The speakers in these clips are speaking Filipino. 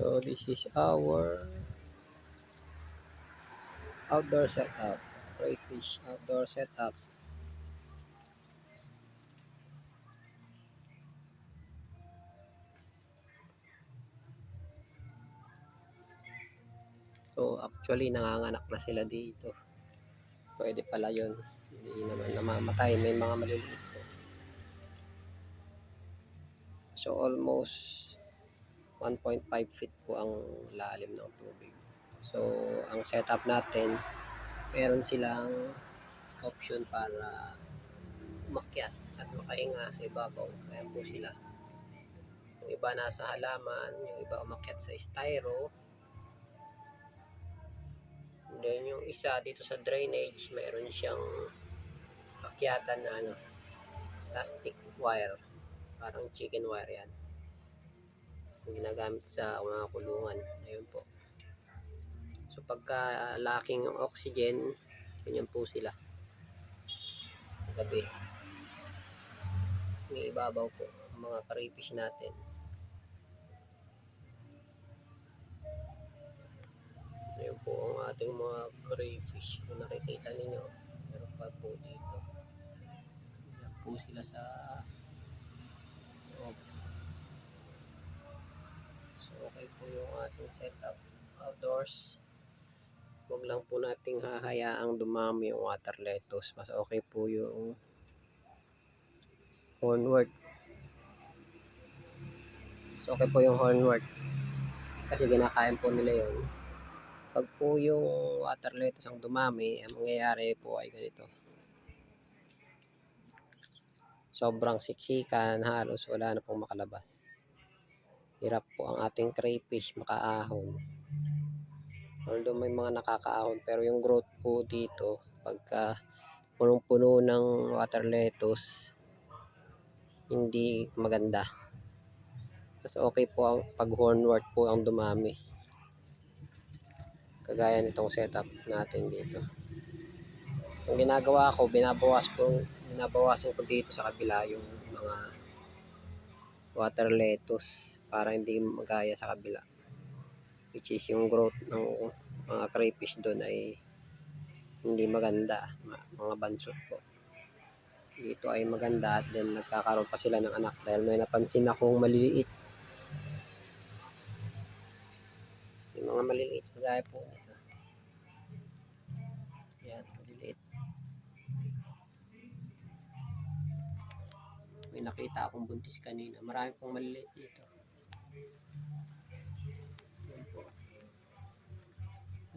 So this is our outdoor setup, crayfish outdoor setup. So actually nanganganak na sila dito. Pwede pala yun. Hindi naman namamatay, may mga maliliit po. So almost 1.5 feet po ang lalim ng tubig. So ang setup natin, meron silang option para umakyat at makahinga sa ibabaw. Ayan po sila. Yung iba nasa halaman, yung iba umakyat sa styro. And then yung isa dito sa drainage, mayroon siyang akyatan na plastic wire. Parang chicken wire yan. Yung ginagamit sa mga kulungan. Ayun po. So pagka lacking ng oxygen, ganyan po sila. Gabi. May ibabaw po ang mga crayfish natin. Ayun po ang ating mga crayfish. Kung nakikita ninyo, meron pa po dito. Yan po sila sa loob. So okay po yung ating setup outdoors. Huwag lang po nating hahayaang dumami yung water lettuce. Mas okay po yung hornwort. So okay po yung hornwort. Kasi kinakain po nila yun. Pag po yung water lettuce ang dumami, ang mangyayari po ay ganito. Sobrang siksikan, halos wala na pong makalabas. Hirap po ang ating crayfish makaahon. Although may mga nakakaahon, pero yung growth po dito, pagka punong-puno ng water lettuce, hindi maganda. Mas okay po ang pag hornwort po ang dumami. Kagaya nitong setup natin dito. Yung ginagawa ko, binabawasan ko dito sa kabila yung mga water lettuce para hindi magaya sa kabila. Which is yung growth ng mga crayfish doon ay hindi maganda, mga bansot po. Dito ay maganda at then nagkakaroon pa sila ng anak dahil may napansin akong maliliit. Yung mga maliliit kagaya po nito. Yan, maliliit. May nakita akong buntis kanina. Marami pong maliliit dito. Yan po.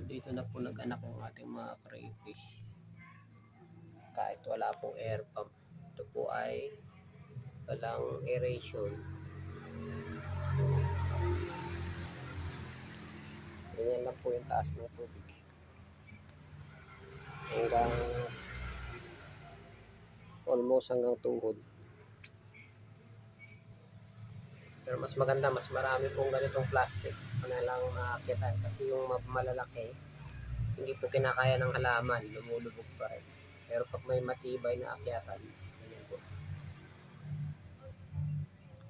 Dito na po nag-anak ang ating mga crayfish. Kahit wala pong air pump. Ito po ay walang aeration. Ganyan lang po yung taas ng tubig. Hanggang almost hanggang tuhod. Pero mas maganda, mas marami pong ganitong plastic. Ano lang naakitan kasi yung malalaki, hindi po kinakaya ng halaman, lumulubog pa rin. Pero pag may matibay na akyatan, ganyan po.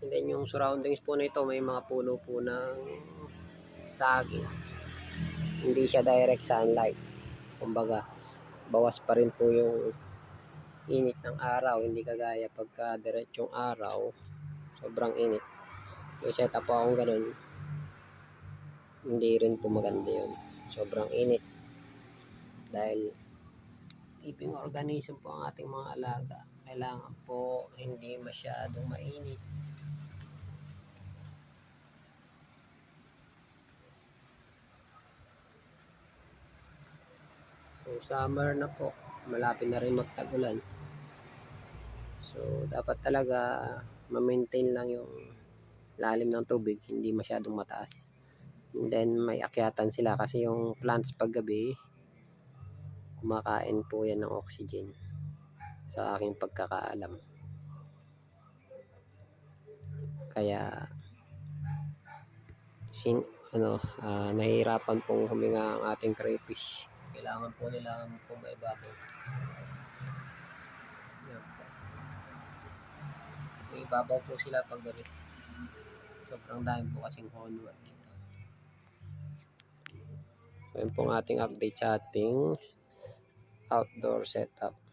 And then yung surroundings po nito, may mga puno po ng saging. Hindi siya direct sunlight. Kumbaga, bawas pa rin po yung init ng araw. Hindi kagaya pagka diretsong araw, sobrang init. May setup po akong ganun. Hindi rin po maganda yun. Sobrang init. Dahil living organism po ang ating mga alaga. Kailangan po hindi masyadong mainit. So summer na po. Malapit na rin magtag-ulan. So dapat talaga ma-maintain lang yung lalim ng tubig. Hindi masyadong mataas. And then may akyatan sila kasi yung plants paggabi kumakain po yan ng oxygen sa aking pagkakaalam. Kaya nahihirapan pong huminga ang ating crayfish. Kailangan po nila pumaibabaw. May ibabaw po sila pag gabi. Sobrang dami po kasing hornwort dito. Ayun po ang ating update sa ating outdoor setup.